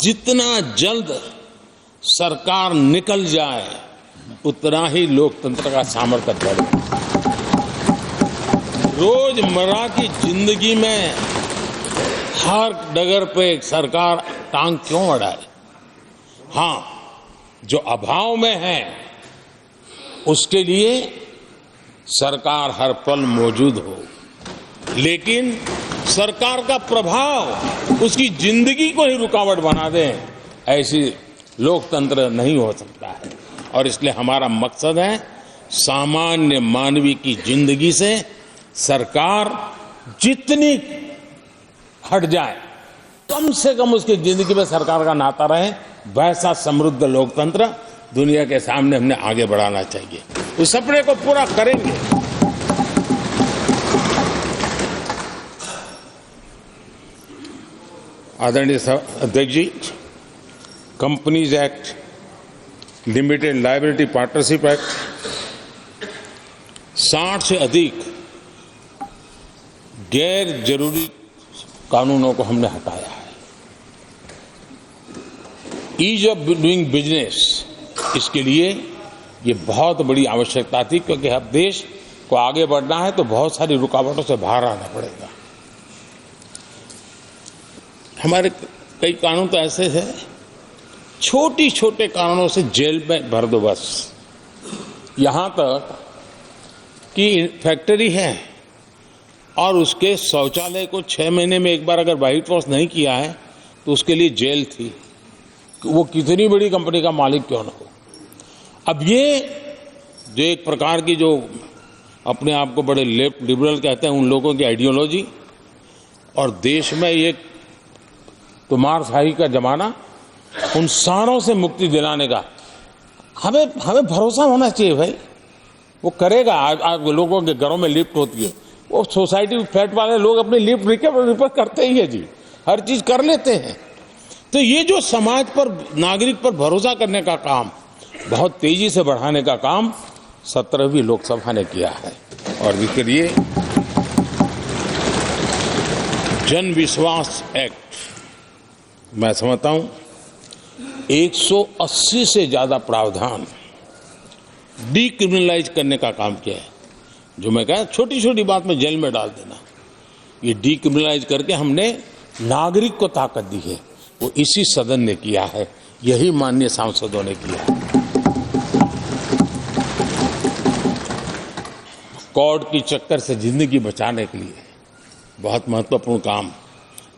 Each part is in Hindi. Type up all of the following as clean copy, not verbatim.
जितना जल्द सरकार निकल जाए उतना ही लोकतंत्र का सामर्थ्य बढ़े। रोजमर्रा की जिंदगी में हर डगर पे सरकार टांग क्यों अड़ाए? हाँ, जो अभाव में है उसके लिए सरकार हर पल मौजूद हो, लेकिन सरकार का प्रभाव उसकी जिंदगी को ही रुकावट बना दे, ऐसी लोकतंत्र नहीं हो सकता है। और इसलिए हमारा मकसद है सामान्य मानवी की जिंदगी से सरकार जितनी हट जाए, कम से कम उसकी जिंदगी में सरकार का नाता रहे, वैसा समृद्ध लोकतंत्र दुनिया के सामने हमने आगे बढ़ाना चाहिए। उस सपने को पूरा करेंगे। आदरणीय अध्यक्ष जी, companies act, limited liability partnership act, 60 से अधिक गैर जरूरी कानूनों को हमने हटाया है। ईज ऑफ डूइंग बिजनेस, इसके लिए ये बहुत बड़ी आवश्यकता थी, क्योंकि अब देश को आगे बढ़ना है तो बहुत सारी रुकावटों से बाहर आना पड़ेगा। हमारे कई कानून तो ऐसे हैं, छोटी छोटे कारणों से जेल में भर दो बस। यहां तक कि फैक्ट्री है और उसके शौचालय को 6 महीने में एक बार अगर व्हाइट वॉश नहीं किया है तो उसके लिए जेल थी, वो कितनी बड़ी कंपनी का मालिक क्यों न हो। अब ये जो एक प्रकार की जो अपने आप को बड़े लेफ्ट लिबरल कहते हैं, उन लोगों की आइडियोलॉजी, और देश में ये तुमारशाही का जमाना, उन सारों से मुक्ति दिलाने का हमें भरोसा होना चाहिए भाई। वो करेगा। आज लोगों के घरों में लिफ्ट होती है, वो सोसाइटी फ्लैट वाले लोग अपनी लिफ्ट रिपेयर करते ही है जी, हर चीज कर लेते हैं। तो ये जो समाज पर, नागरिक पर भरोसा करने का काम, बहुत तेजी से बढ़ाने का काम 17वीं लोकसभा ने किया है। और इसके लिए जन विश्वास एक्ट, मैं समझता हूं 180 से ज्यादा प्रावधान डीक्रिमिनलाइज करने का काम किया है। जो मैं कहा छोटी छोटी बात में जेल में डाल देना, ये डीक्रिमिनलाइज करके हमने नागरिक को ताकत दी है। वो इसी सदन ने किया है, यही माननीय सांसदों ने किया है। कोर्ट की चक्कर से जिंदगी बचाने के लिए बहुत महत्वपूर्ण काम,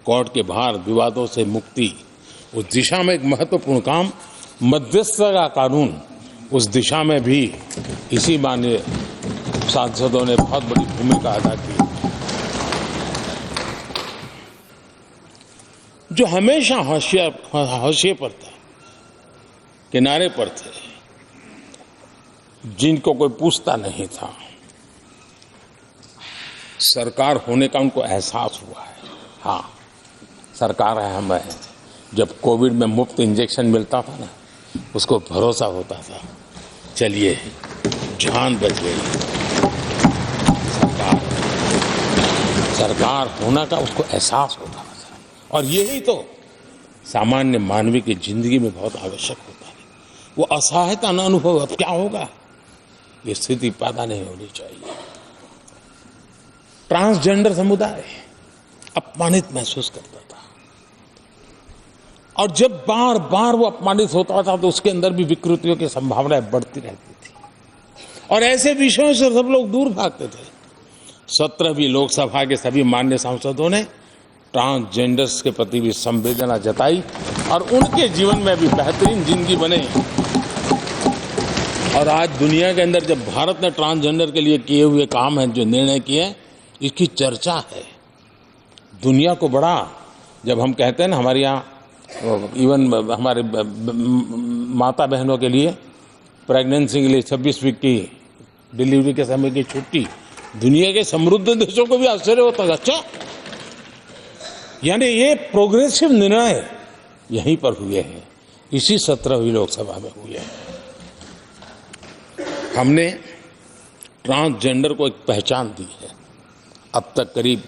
कोर्ट के बाहर विवादों से मुक्ति, उस दिशा में एक महत्वपूर्ण काम, मध्यस्थता का कानून, उस दिशा में भी इसी माननीय सांसदों ने बहुत बड़ी भूमिका अदा की। जो हमेशा हाशिए पर थे, किनारे पर थे, जिनको कोई पूछता नहीं था, सरकार होने का उनको एहसास हुआ है। हाँ, सरकार है हमें। जब कोविड में मुफ्त इंजेक्शन मिलता था ना, उसको भरोसा होता था, चलिए जान बच गई। सरकार होना का उसको एहसास होता था। और यही तो सामान्य मानवीय की जिंदगी में बहुत आवश्यक होता है। वो असहायता न अनुभव, अब क्या होगा, ये स्थिति पैदा नहीं होनी चाहिए। ट्रांसजेंडर समुदाय अपमानित महसूस करता था, और जब बार बार वो अपमानित होता था तो उसके अंदर भी विकृतियों की संभावनाएं बढ़ती रहती थी, और ऐसे विषयों से सब लोग दूर भागते थे। 17वीं लोकसभा के सभी माननीय सांसदों ने ट्रांसजेंडर्स के प्रति भी संवेदना जताई और उनके जीवन में भी बेहतरीन जिंदगी बने। और आज दुनिया के अंदर जब भारत ने ट्रांसजेंडर के लिए किए हुए काम है, जो निर्णय किए, इसकी चर्चा है दुनिया को बड़ा। जब हम कहते हैं ना, हमारे यहाँ इवन हमारे माता बहनों के लिए प्रेगनेंसी के लिए 26 वीक की डिलीवरी के समय की छुट्टी, दुनिया के समृद्ध देशों को भी आश्चर्य होता है। अच्छा, यानी ये प्रोग्रेसिव निर्णय यहीं पर हुए हैं, इसी 17वीं लोकसभा में हुए हैं। हमने ट्रांसजेंडर को एक पहचान दी है। अब तक करीब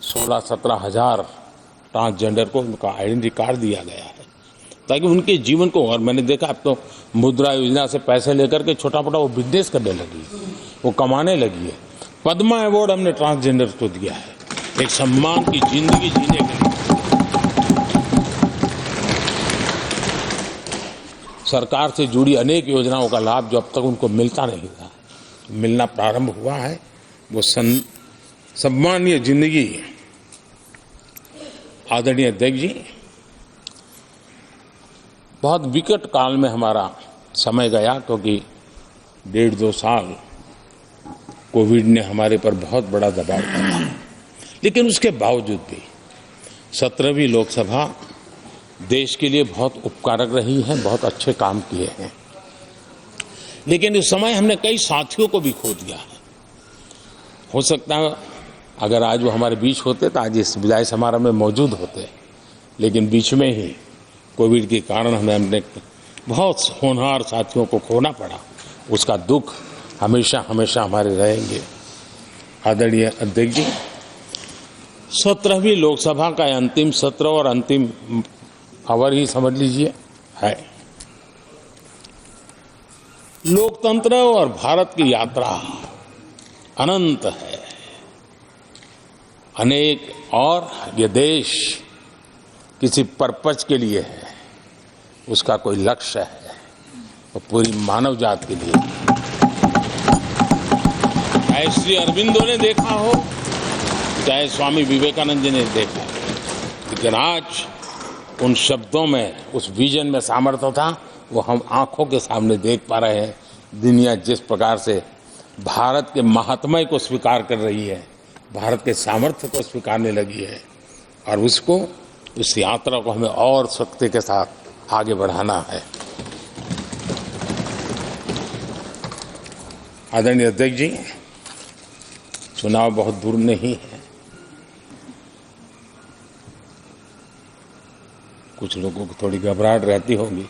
16-17 हजार ट्रांसजेंडर को उनका आइडेंटिटी कार्ड दिया गया है, ताकि उनके जीवन को, और मैंने देखा अब तो मुद्रा योजना से पैसे लेकर के छोटा मोटा वो बिजनेस करने लगी, वो कमाने लगी है। पद्मा अवार्ड हमने ट्रांसजेंडर को दिया है, एक सम्मान की जिंदगी जीने के लिए। सरकार से जुड़ी अनेक योजनाओं का लाभ जो अब तक उनको मिलता नहीं था, मिलना प्रारंभ हुआ है। वो सम्मानीय जिंदगी। आदरणीय अध्यक्ष जी, बहुत विकट काल में हमारा समय गया, क्योंकि 1.5-2 साल कोविड ने हमारे पर बहुत बड़ा दबाव डाला, लेकिन उसके बावजूद भी 17वीं लोकसभा देश के लिए बहुत उपकारक रही है, बहुत अच्छे काम किए हैं। लेकिन इस समय हमने कई साथियों को भी खो दिया है। हो सकता है अगर आज वो हमारे बीच होते तो आज इस विदाई समारोह में मौजूद होते, लेकिन बीच में ही कोविड के कारण हमने बहुत होनहार साथियों को खोना पड़ा। उसका दुख हमेशा हमेशा हमारे रहेंगे। आदरणीय अध्यक्ष जी, 17वीं लोकसभा का अंतिम सत्र और अंतिम आवर ही समझ लीजिए है। लोकतंत्र और भारत की यात्रा अनंत है, अनेक, और ये देश किसी पर्पज के लिए है, उसका कोई लक्ष्य है, और पूरी मानव जात के लिए। चाहे श्री अरविंदो ने देखा हो, चाहे स्वामी विवेकानंद जी ने देखा, लेकिन आज उन शब्दों में, उस विजन में सामर्थ्य था, वो हम आंखों के सामने देख पा रहे हैं। दुनिया जिस प्रकार से भारत के महात्म्य को स्वीकार कर रही है, भारत के सामर्थ्य को स्वीकारने लगी है, और उसको, उस यात्रा को हमें और शक्ति के साथ आगे बढ़ाना है। आदरणीय अध्यक्ष जी, चुनाव बहुत दूर नहीं है। कुछ लोगों को थोड़ी घबराहट रहती होगी,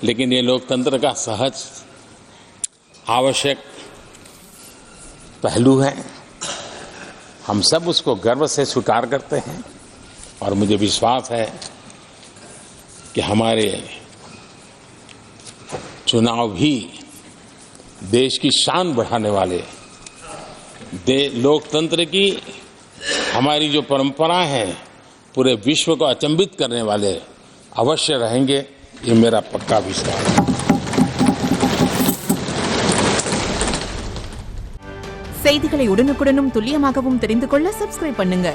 लेकिन ये लोकतंत्र का सहज आवश्यक पहलू है। हम सब उसको गर्व से स्वीकार करते हैं, और मुझे विश्वास है कि हमारे चुनाव भी देश की शान बढ़ाने वाले, लोकतंत्र की हमारी जो परंपरा है, पूरे विश्व को अचंभित करने वाले अवश्य रहेंगे, ये मेरा पक्का विश्वास है। செய்திகளை உடனுக்குடனும் துல்லியமாகவும் தெரிந்து கொள்ள சப்ஸ்கிரைப் பண்ணுங்க.